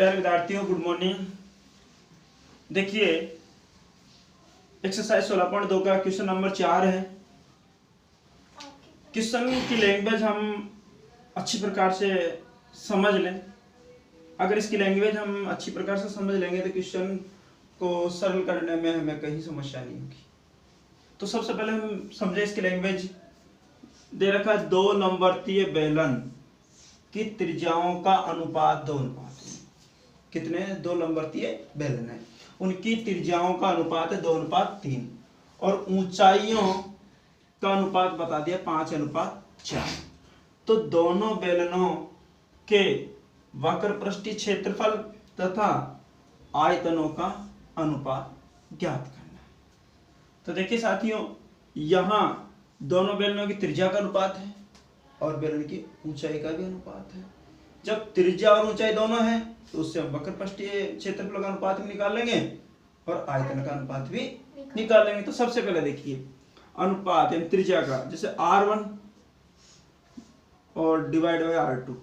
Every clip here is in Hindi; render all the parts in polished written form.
प्यारे विद्यार्थियों, गुड मॉर्निंग। देखिए एक्सरसाइज 16.2 का क्वेश्चन नंबर 4 है। क्वेश्चन की लैंग्वेज हम अच्छी प्रकार से समझ लें। अगर इसकी लैंग्वेज हम अच्छी प्रकार से समझ लेंगे तो क्वेश्चन को सरल करने में हमें कहीं समस्या नहीं होगी। तो सबसे पहले हम समझे इसकी लैंग्वेज। दे रखा है 2 लंबवतीय बेलन की त्रिज्याओं का अनुपात 2 अनुपात। कितने? 2 लंबवतीय बेलन है, उनकी त्रिज्याओं का अनुपात है 2:3 और ऊंचाइयों का अनुपात बता दिया 5:4। तो दोनों बेलनों के वक्रपृष्ठीय क्षेत्रफल तथा आयतनों का अनुपात ज्ञात करना है। तो देखिए साथियों, यहाँ दोनों बेलनों की त्रिज्या का अनुपात है और बेलन की ऊंचाई का भी अनुपात है। जब त्रिज्या और ऊंचाई दोनों है तो उससे हम वक्रपृष्ठीय क्षेत्रफल का अनुपात भी निकाल लेंगे और आयतन का अनुपात भी निकाल लेंगे। तो सबसे पहले देखिए अनुपात यानी त्रिज्या का, जैसे R1 और डिवाइड बाय R2,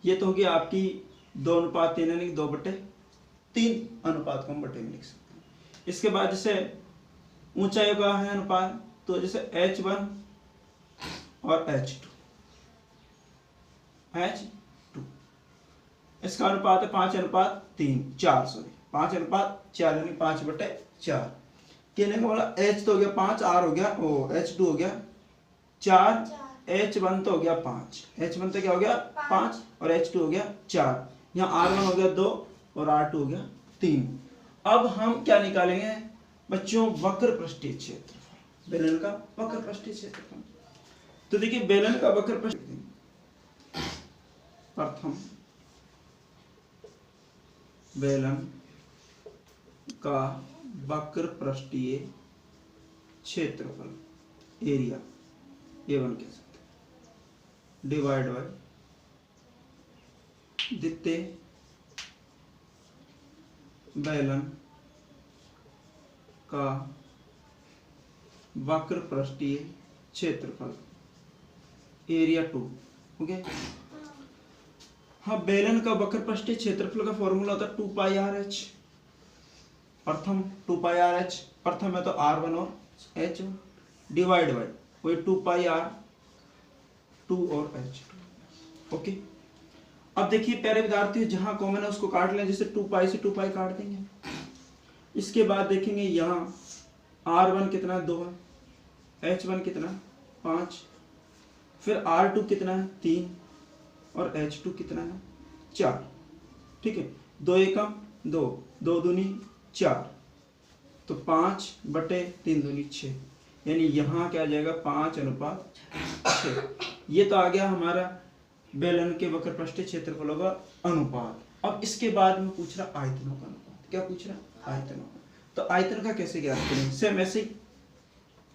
ये तो होगी आपकी 2:3 यानी 2/3 अनुपात को हम बटे में लिख सकते हैं। इसके बाद जैसे ऊंचाई का है अनुपात, तो जैसे H1 और H2, इसका अनुपात है 5:4 यानी 5/4। कहने का बोला H तो हो गया 5, R हो गया, H2 हो गया 4, H1 तो हो गया 5, H1 तो क्या हो गया 5 और H2 हो गया 4। यहाँ R1 हो गया 2 और R2 हो गया 3। अब हम क्या निकालेंगे बच्चों? वक्रपृष्ठीय क्षेत्रफल, बेलन का वक्रपृष्ठीय क्षेत्रफल। तो देखिए बेलन का वक्रपृष्ठीय, प्रथम बेलन का वक्रपृष्ठीय क्षेत्रफल एरिया A1 कह सकते हैं, डिवाइड बाय द्वितीय बेलन का वक्रपृष्ठीय क्षेत्रफल एरिया 2। ओके, हाँ, बेलन का वक्रपृष्ठीय क्षेत्रफल का फॉर्मूला होता है 2πRh। प्रथम 2πRh, प्रथम है तो R1 और H1 डिवाइड बाय वही 2πR2 और H2। ओके, अब देखिए प्यारे विद्यार्थी, जहां कॉमन है उसको काट लें, जैसे 2π से 2π काट देंगे। इसके बाद देखेंगे यहाँ R1 कितना 2 है, H1 कितना 5, फिर R2 कितना है 3 और H2 कितना है 4। ठीक है, 2 एकम 2, 2 दूनी 4, तो 5/3 दूनी 6, यानी यहाँ क्या आ जाएगा 5:6। ये तो आ गया हमारा बेलन के वक्रपृष्ठीय क्षेत्रफलों का अनुपात। अब इसके बाद में पूछ रहा आयतनों का अनुपात। क्या पूछ रहा? आयतनों का। तो आयतन का कैसे ज्ञात करेंगे? सेम ऐसे ही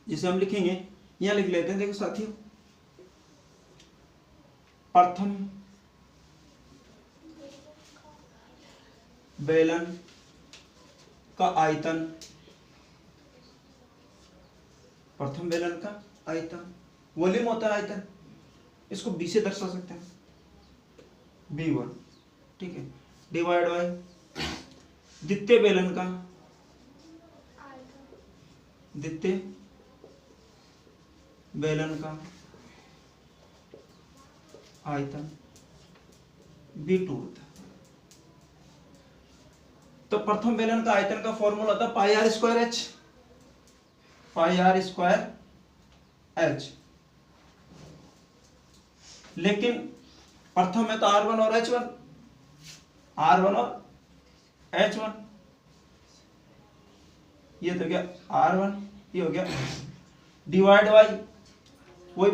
जिसे हम लिखेंगे, यहाँ लिख लेते हैं। देखो साथियों, प्रथम बेलन का आयतन, प्रथम बेलन का आयतन वॉल्यूम होता है आयतन, इसको B से दर्शा सकते हैं, B1। ठीक है, डिवाइड बाय द्वितीय बेलन का, द्वितीय बेलन का आयतन B2 होता है। तो प्रथम बेलन का आयतन का फॉर्मूला होता है πr²h, πr²h। लेकिन प्रथम में तो R1 और H1, R1 और H1, ये तो गया R1, ये हो गया डिवाइड बाई वही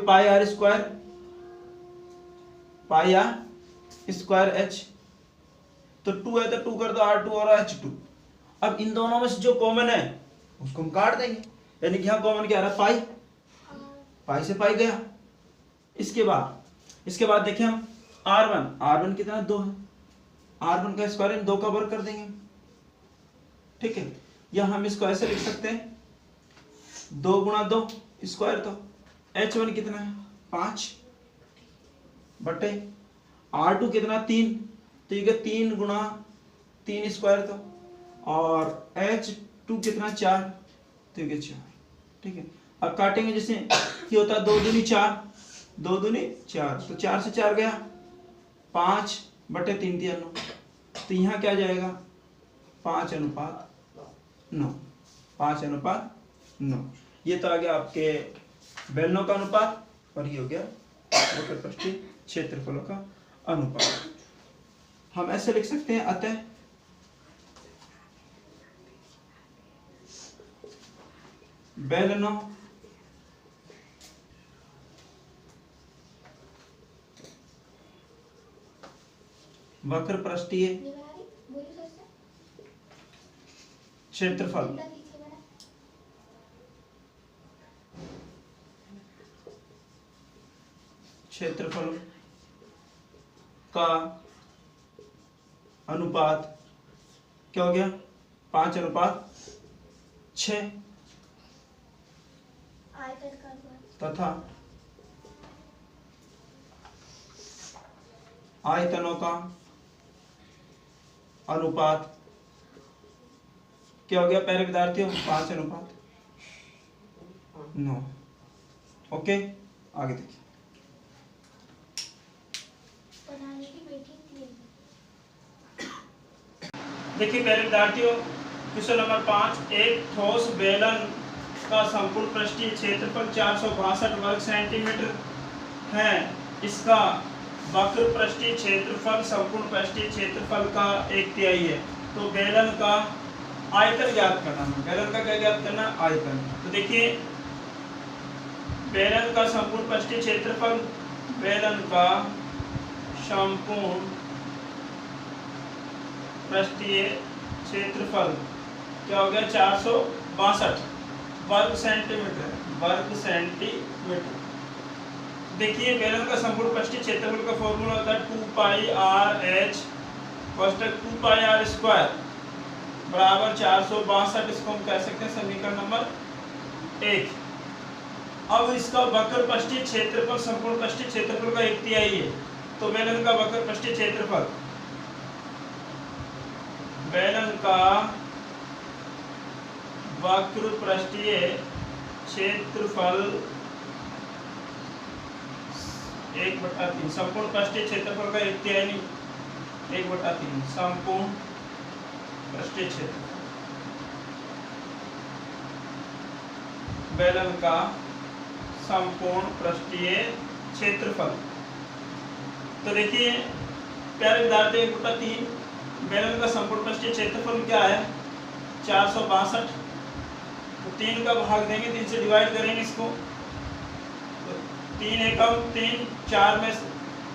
πr²h। तो 2 है तो 2 कर दो, R2 और H2। अब इन दोनों में से जो कॉमन है उसको हम काट देंगे, यानी कि यहाँ कॉमन क्या आ रहा है पाई, पाई से पाई गया। इसके बाद देखें हम R1 कितना 2 है, R1 का स्क्वायर 2 का वर्ग कर देंगे। ठीक है, या हम इसको ऐसे लिख सकते हैं 2 गुणा 2 स्क्वायर, तो H1 कितना है 5 बटे R2 कितना 3 तो ये 3 गुणा 3 स्क्वायर, तो और H2 कितना 4, तो ये 4, ठीक है। अब काटेंगे जैसे ये होता है 2 दूनी 4, 2 दूनी 4, तो 4 से 4 गया 5/3 9, तो यहाँ क्या जाएगा 5:9, 5:9। ये तो आ गया आपके बेलनों का अनुपात, और ये हो गया वक्रपृष्ठीय क्षेत्रफलों का अनुपात। हम ऐसे लिख सकते हैं, अतः बेलनों वक्रपृष्ठीय क्षेत्रफल का अनुपात क्या हो गया 5:6, तथा आयतनों का अनुपात क्या हो गया प्यारे विद्यार्थियों 5:9। ओके, आगे देखिए। देखिए प्यारे विद्यार्थियों, क्वेश्चन नंबर 5, एक ठोस बेलन का संपूर्ण पृष्ठीय क्षेत्रफल 462 वर्ग सेंटीमीटर है। इसका वक्र पृष्ठीय क्षेत्रफल संपूर्ण पृष्ठीय क्षेत्रफल का 1/3 है। तो बेलन का आयतन ज्ञात करना है। बेलन का क्या ज्ञात करना, आयतन। तो देखिए बेलन का संपूर्ण पृष्ठीय क्षेत्रफल, बेलन का संपूर्ण पृष्ठीय क्षेत्रफल क्या हो गया 462 वर्ग सेंटीमीटर। देखिए बेलन का संपूर्ण पृष्ठीय क्षेत्रफल का फॉर्मूला होता है 2πr/h = 2πr² बराबर 462। इसको हम कह सकते हैं समीकरण नंबर 1। अब इसका वक्र पृष्ठीय क्षेत्रफल संपूर्ण पृष्ठीय क्षेत्रफल का 1/3 है। तो बेलन का वक्र पृष्ठीय क्षेत्रफल, बेलन का वक्र पृष्ठीय क्षेत्रफल 1/3, संपूर्ण पृष्ठीय क्षेत्रफल का 1/3 नहीं, 1/3 संपूर्ण पृष्ठीय क्षेत्रफल, बेलन का संपूर्ण पृष्ठीय क्षेत्रफल। तो देखिए प्यारे विद्यार्थी 1/3 बेलन का संपूर्ण पृष्ठीय क्षेत्रफल क्या है 462। तो 3 का भाग देंगे, 3 से डिवाइड करेंगे इसको, तो 3 एकम 3, 4 में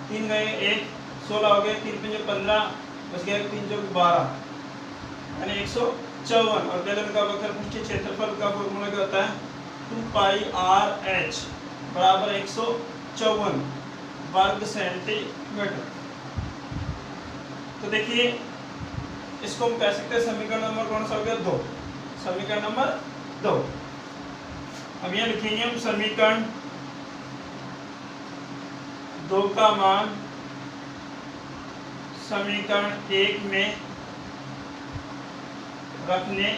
3 गए 1, 16 हो गए, 3 × 15 बच गया, 3 × 12 यानी 154। और बेलन का वक्र पृष्ठीय क्षेत्रफल का फॉर्मूला क्या होता है 2πr/h बराबर 154 वर्ग सेंटीमीटर। तो देखिए इसको हम कह सकते हैं समीकरण नंबर कौन सा हो गया 2, समीकरण नंबर 2। अब यह लिखेंगे हम समीकरण 2 का मान समीकरण 1 में रखने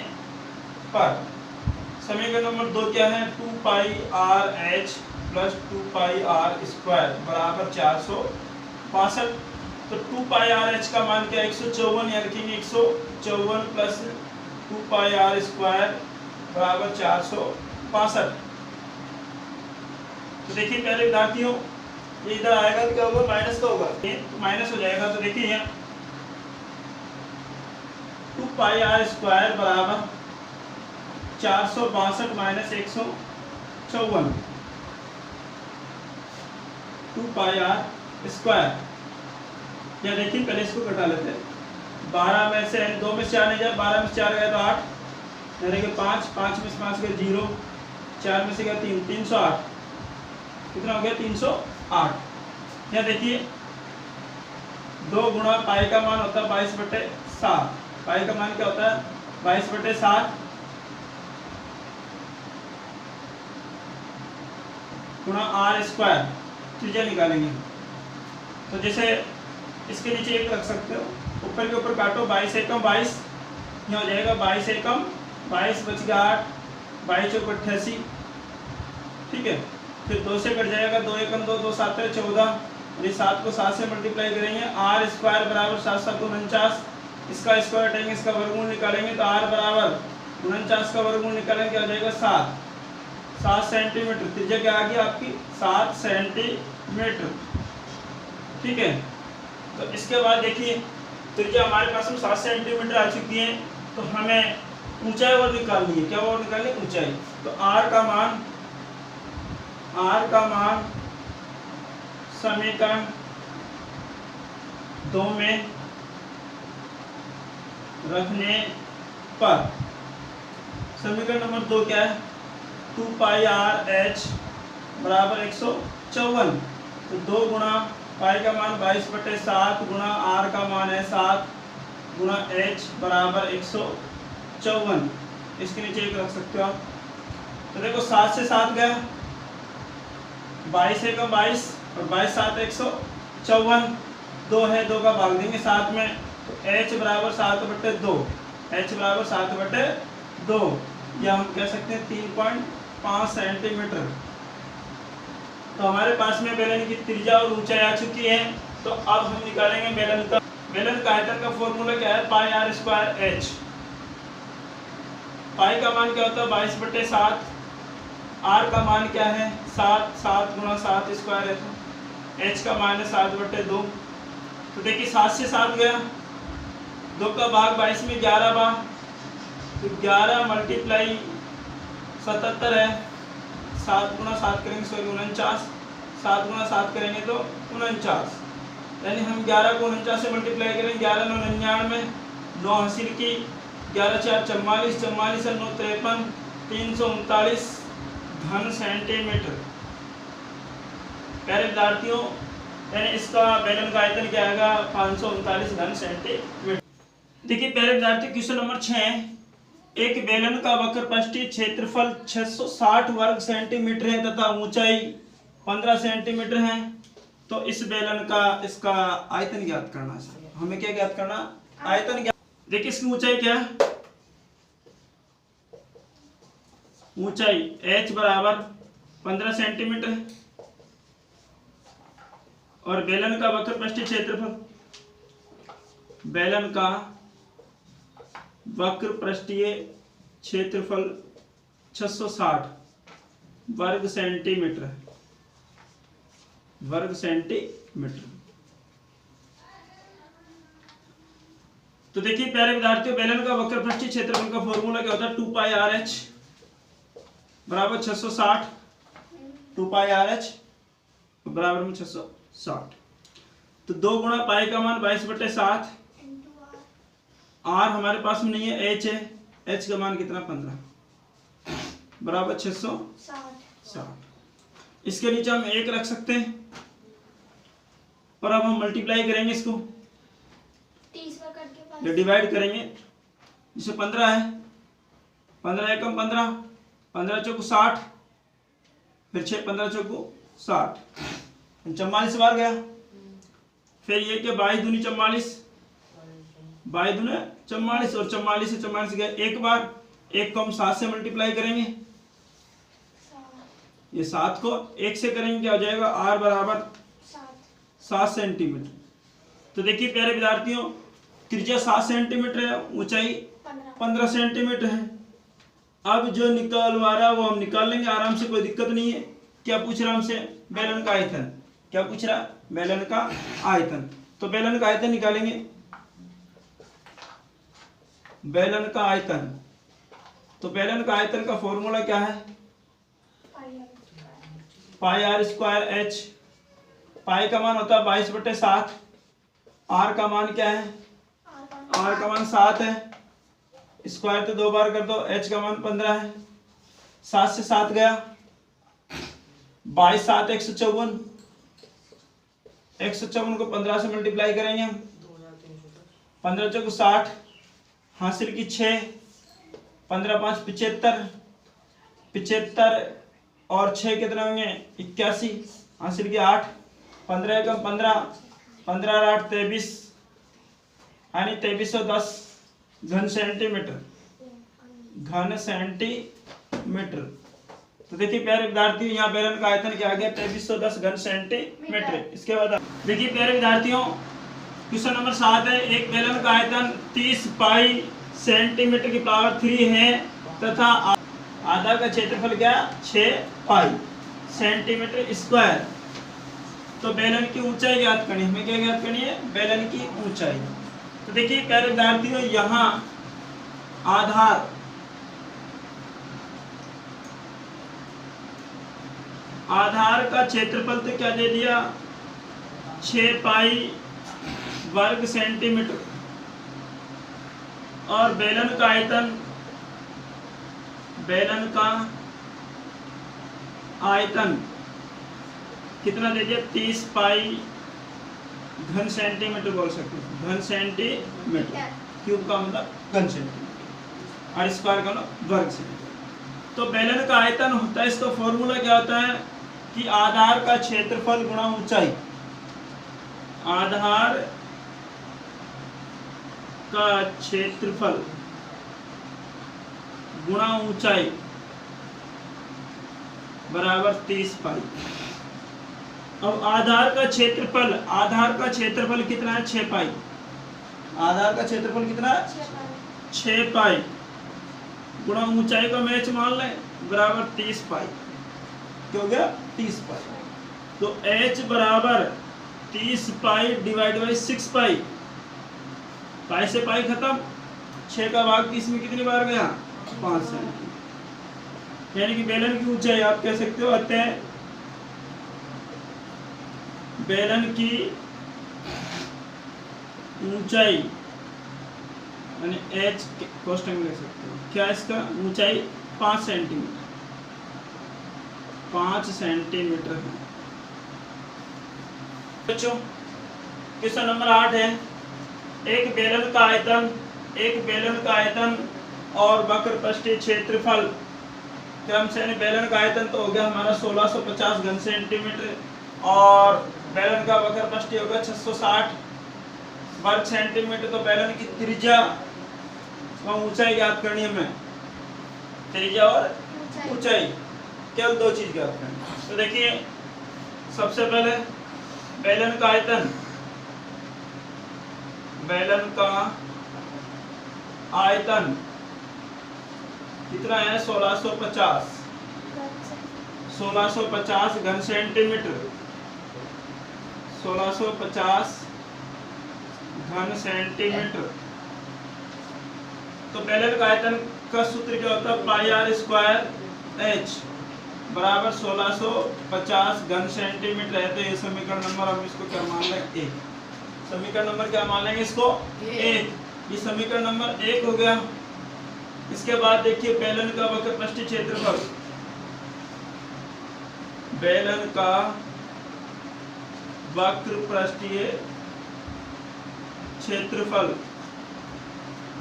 पर समीकरण नंबर 2 क्या है 2πr/h + 2πr² बराबर 462। तो 2πr/h का मान क्या 154, या लिखेंगे 154 + 2πr² बराबर 462। तो देखिए पहले विद्यार्थियों ये इधर आएगा तो क्या होगा माइनस का होगा, ये माइनस हो जाएगा। तो देखिए यहाँ 2πr² बराबर 462 - 154, 2πr²। या देखिए पहले इसको घटा लेते हैं, 12 में से 2 में से 4 नहीं जाए, 12 में से 4 गया तो 8, यानी कि 5, 5 में से 5 गया 0, 4 में से गया 3, 308। कितना हो गया 308। या देखिए 2 गुणा पाई का मान होता है 22/7। पाई का मान क्या होता है 22/7 गुणा r²। त्रिज्या निकालेंगे तो जैसे इसके नीचे 1 रख सकते हो, ऊपर के ऊपर काटो, 22 एकम 22, यहाँ हो जाएगा 22 एकम 22 बच गया 8, 22 चौक 88, ठीक है। फिर 2 से कट जाएगा, 2 एकम 2, 2 7 14, और ये 7 को 7 से मल्टीप्लाई करेंगे, r स्क्वायर बराबर 7 7 49, इसका स्क्वायर हटाएंगे, इसका वर्गमूल निकालेंगे तो r बराबर 49 का वर्गमूल निकालेंगे, क्या हो जाएगा 7 सेंटीमीटर। त्रिज्या क्या आ गई आपकी 7 सेंटीमीटर, ठीक है। तो इसके बाद देखिए त्रिज्या हमारे पास में 7 सेंटीमीटर आ चुकी है, तो हमें ऊंचाई और निकालनी है। क्या और निकालनी है? ऊंचाई। तो r का मान समीकरण 2 में रखने पर, समीकरण नंबर 2 क्या है? 2 पाई आर एच बराबर 154, तो 2 गुणा पाई का मान 22/7 गुणा आर का मान है 7 गुणा एच बराबर 154, इसके नीचे 1 रख सकते हो आप। तो देखो 7 से 7 गया, 22 एकम 22 और 22 7 154, 2 है, 2 का भाग देंगे 7 में, तो h बराबर 7/2, h बराबर 7/2, या हम कह सकते हैं 3.5 सेंटीमीटर। तो हमारे पास में बेलन की त्रिज्या और ऊंचाई आ चुकी है। तो अब हम निकालेंगे बेलन का आयतन का फॉर्मूला क्या है? पाई आर स्क्वायर एच। पाई का मान क्या होता है? 22/7, आर का मान क्या है? 7 गुणा 7 स्क्वायर है, एच का मान है 7/2। तो देखिए 7 से 7 गया, 2 का भाग 22 में 11 बार, तो 11 मल्टीप्लाई 77 है, 7 गुणा 7 करेंगे 49, 7 गुणा 7 करेंगे तो 49, यानी हम 11 को 49 से मल्टीप्लाई करेंगे, 11 9 99, 9 हासिल की, 11 4 44, 44 9 53, 339 घन सेंटीमीटर। प्यारे विद्यार्थियों, यानी इसका बेलन का आयतन क्या आएगा? 539 घन सेंटीमीटर। देखिए प्यारे विद्यार्थी, क्वेश्चन नंबर 6, एक बेलन का वक्रपृष्ठीय क्षेत्रफल 660 वर्ग सेंटीमीटर है तथा ऊंचाई 15 सेंटीमीटर है, तो इस बेलन का इसका आयतन ज्ञात करना है। हमें क्या ज्ञात करना? आयतन ज्ञात। देखिए इसकी ऊंचाई क्या है? ऊंचाई h बराबर 15 सेंटीमीटर है, और बेलन का वक्रपृष्ठीय क्षेत्रफल, बेलन का वक्रपृष्ठीय क्षेत्रफल 660 वर्ग सेंटीमीटर, तो देखिए प्यारे विद्यार्थियों, बेलन का वक्रपृष्ठीय क्षेत्रफल का फॉर्मूला क्या होता है? 2 पाई आर एच बराबर 660, 2 पाई आर एच बराबर में 660, तो 2 गुणा पाई का मान 22/7, आर हमारे पास में नहीं है, एच है, एच का मान कितना? 15 बराबर 660। इसके नीचे हम 1 रख सकते हैं, और अब हम मल्टीप्लाई करेंगे इसको, डिवाइड करेंगे, जिसे 15 है, 15 एकम 15, 15 चौक 60, फिर 6 15 चौक 60, 44 बार गया, फिर ये क्या 22 दूनी 44, 22 दूनी 44, और 44 से 44 गया एक बार, 1 को हम 7 से मल्टीप्लाई करेंगे, ये 7 को 1 से करेंगे, क्या हो जाएगा? r बराबर 7 सेंटीमीटर। तो देखिए प्यारे विद्यार्थियों, त्रिज्या 7 सेंटीमीटर है, ऊंचाई 15 सेंटीमीटर है। अब जो निकलवा रहा है वो हम निकाल लेंगे आराम से, कोई दिक्कत नहीं है। क्या पूछ रहा हमसे? बेलन का आयतन। क्या पूछ रहा? बेलन का आयतन। तो बेलन का आयतन निकालेंगे, बेलन का आयतन। तो बेलन का आयतन का फॉर्मूला क्या है? पाई आर स्क्वायर एच। पाई का मान होता है 22/7, आर का मान क्या है? आर का मान 7 है, स्क्वायर तो 2 बार कर दो, एच का मान 15 है, 7 से 7 गया, 22 7 154, 154 को 15 से मल्टीप्लाई करेंगे हम, 15 चौक 60, हासिल की 6, 15 5 75, 75 और 6 कितने होंगे? 81, हासिल की 8, 15 एकम 15, 15 और 8 23 यानी 2310 घन सेंटीमीटर। तो देखिए प्यारे विद्यार्थियों, यहाँ बेलन का आयतन क्या आ गया, 2310 घन सेंटीमीटर। इसके बाद देखिए प्यारे विद्यार्थियों, क्वेश्चन नंबर 7 है, एक बेलन का आयतन 30 पाई सेंटीमीटर की पावर 3 है तथा आधा का क्षेत्रफल क्या, 6 पाई सेंटीमीटर स्क्वायर। तो बेलन की ऊंचाई ज्ञात करनी है, हमें क्या ज्ञात करनी है, बेलन की ऊंचाई। तो देखिए प्यारे विद्यार्थियों, यहाँ आधार का क्षेत्रफल तो क्या दे दिया, 6 पाई वर्ग सेंटीमीटर, और बेलन का आयतन कितना दे दिया, 30 पाई घन सेंटीमीटर बोल सकते हैं, घन सेंटीमीटर, क्यूब का मतलब घन सेंटीमीटर और स्क्वायर का मतलब वर्ग सेंटीमीटर। तो बेलन का आयतन होता है, इसका फॉर्मूला क्या होता है कि आधार का क्षेत्रफल गुणा ऊंचाई। आधार का क्षेत्रफल गुणा ऊंचाई बराबर 30 पाई। अब आधार का क्षेत्रफल कितना है, 6 पाई। आधार का क्षेत्रफल कितना है, 6 पाई गुणा ऊंचाई का मैच मान लें बराबर 30 पाई। क्या हो गया, 30 पाई। तो h बराबर 30 पाई डिवाइड बाई 6 पाई। पाई से पाई खत्म, 6 का भाग 30 में कितनी बार गया, 5 सेंटीमीटर। यानी कि बेलन की ऊंचाई आप कह सकते हो आते हैं, बेलन की ऊंचाई यानी h कोष्टक में लिख सकते हो, क्या इसका ऊंचाई 5 सेंटीमीटर, 5 सेंटीमीटर है। बच्चों क्वेश्चन नंबर 8 है, एक बेलन का आयतन और वक्रपृष्ठीय क्षेत्रफल क्रम से, बेलन का आयतन तो हो गया हमारा 1650 घन सेंटीमीटर और बेलन का वक्रपृष्ठीय होगा 660 वर्ग सेंटीमीटर। तो बेलन की त्रिज्या और ऊंचाई ज्ञात करनी है हमें, त्रिज्या और ऊंचाई, केवल 2 चीज ज्ञात करनी। तो देखिए सबसे पहले बेलन का आयतन कितना है, 1650 घन सेंटीमीटर, 1650 घन सेंटीमीटर। तो बेलन का आयतन का सूत्र क्या होता है, पाई आर स्क्वायर h बराबर 1650 घन सेंटीमीटर है। तो ये समीकरण नंबर हम इसको क्या मान लेंगे, 1। समीकरण नंबर क्या मान लेंगे इसको, 1। ये समीकरण नंबर 1 हो गया। इसके बाद देखिए बेलन का वक्रपृष्ठीय क्षेत्रफल, बेलन का वक्रपृष्ठीय क्षेत्रफल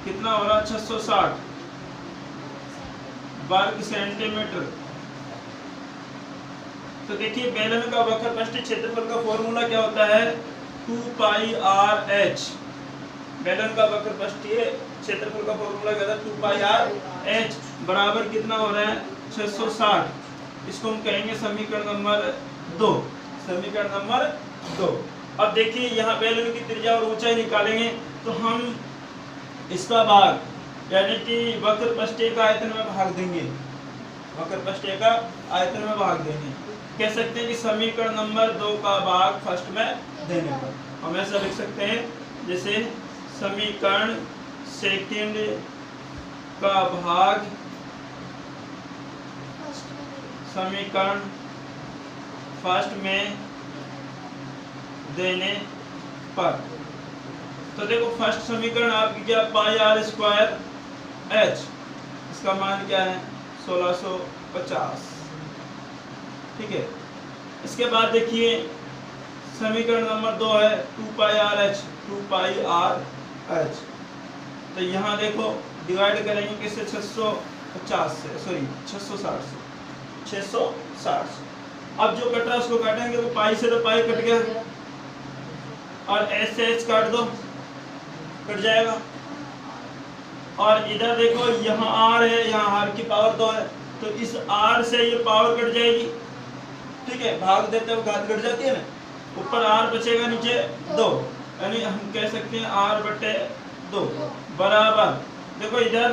कितना हो रहा, 660 वर्ग सेंटीमीटर। तो देखिए बेलन का वक्रपृष्ठीय क्षेत्रफल का फॉर्मूला क्या होता है, 2 पाई आर एच। बेलन का वक्रपृष्ठीय क्षेत्रफल का फॉर्मूला क्या था, 2 पाई आर एच बराबर कितना हो रहा है, 660। इसको हम कहेंगे समीकरण नंबर 2, समीकरण नंबर 2। अब देखिए यहाँ बेलन की त्रिज्या और ऊंचाई निकालेंगे तो हम इसका भाग यानी कि वक्रपृष्ठीय का आयतन में भाग देंगे, वक्रपृष्ठीय का आयतन में भाग देंगे। कह सकते हैं कि समीकरण नंबर 2 का भाग फर्स्ट में देने पर हम ऐसा लिख सकते हैं, जैसे समीकरण सेकंड का भाग समीकरण फर्स्ट में देने पर। तो देखो फर्स्ट समीकरण आपकी क्या, पाई आर स्क्वायर एच, इसका मान क्या है 1650, ठीक है। इसके बाद देखिए समीकरण नंबर 2 है 2 पाई आर एच, 2 पाई आर एच। तो यहाँ देखो डिवाइड करेंगे किससे, 650 से, सॉरी 660 से, 660 से। अब जो कट रहा है उसको काटेंगे तो पाई से तो पाई कट गया, और एच से एच काट दो, कट जाएगा। और इधर देखो यहाँ आर है, यहाँ आर की पावर 2 है, तो इस आर से ये पावर कट जाएगी, ठीक है, भाग देते हुए घात कट जाती है ना, ऊपर आर बचेगा, नीचे 2, यानी हम कह सकते हैं आर बटे 2 बराबर, देखो इधर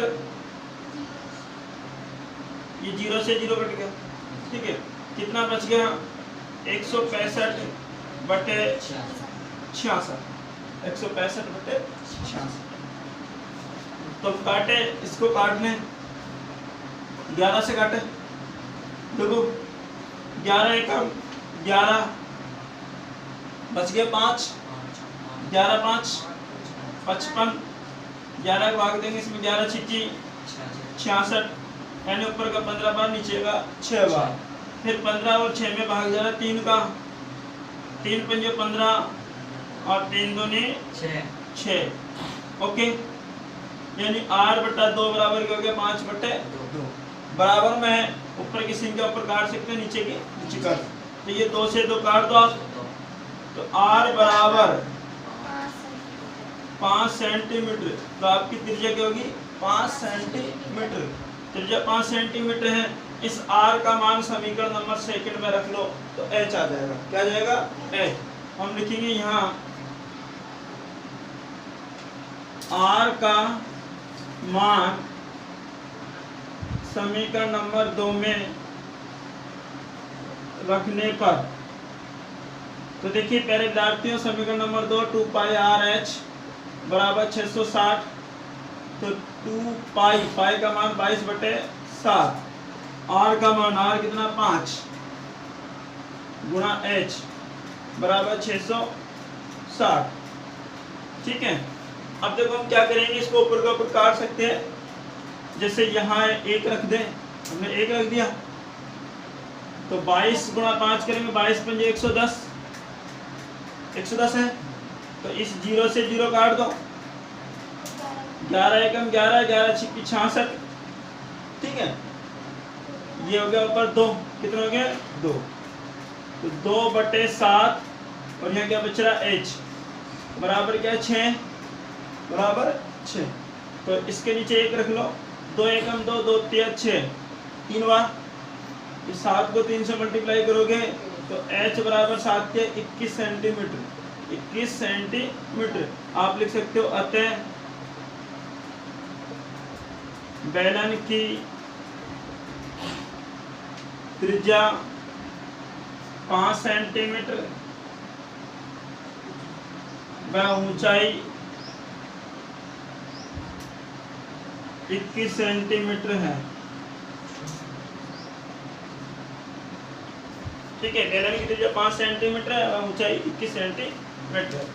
ये 0 से 0 कट गया, ठीक है, कितना बच गया 165 बटे 66, 165 बटे 66। तो काटे, इसको काटने 11 से काटे, देखो 11 एकम 11 बच गए 5, 11 5 55, 11 भाग देंगे इसमें 11 छिची 66, यानी ऊपर का 15 बार, नीचे का 6 बार, फिर 15 और 6 में भाग जाना 3 का, 3 पंजे 15 और 3 दूनी 6, ओके, यानी r बटा 2 बराबर क्या हो गया 5 बटे 2 बराबर में ऊपर की संख्या ऊपर काट सकते हैं, नीचे की नीचे काट, तो ये 2 से 2 काट दो आप, तो r बराबर 5 सेंटीमीटर, तो आपकी त्रिज्या क्या होगी 5 सेंटीमीटर, त्रिज्या 5 सेंटीमीटर है। इस r का मान समीकरण नंबर 2 में रख लो तो h आ जाएगा, क्या आ जाएगा h। हम लिखेंगे यहाँ r का मान समीकरण नंबर 2 में रखने पर, तो देखिए पहले डालते हो समीकरण नंबर 2 2 पाई आर एच बराबर 660, तो 2 पाई का मान 22 बटे 7, आर का मान आर कितना 5 गुणा एच बराबर 660, ठीक है। अब देखो हम क्या करेंगे, इसको ऊपर का ऊपर काट सकते हैं, जैसे यहाँ 1 रख दें, हमने 1 रख दिया, तो 22 गुणा 5 करेंगे, 22 पंजे 110, 110 है, तो इस 0 से 0 काट दो, 11 एकम 11, 11 छिपी 66, ठीक है, ये हो गया ऊपर 2, कितना हो गया 2, तो 2 बटे 7 और यहाँ क्या बच रहा h बराबर क्या 6 बराबर 6, तो इसके नीचे 1 रख लो, 2 एकम 2, 2 3 6, 3 बार, इस 7 को 3 से मल्टीप्लाई करोगे तो h बराबर 7 के 21 सेंटीमीटर, 21 सेंटीमीटर आप लिख सकते हो। अतः बेलन की त्रिज्या 5 सेंटीमीटर व ऊंचाई 21 सेंटीमीटर है, ठीक है, बेलन की त्रिज्या 5 सेंटीमीटर है और ऊंचाई 21 सेंटीमीटर है।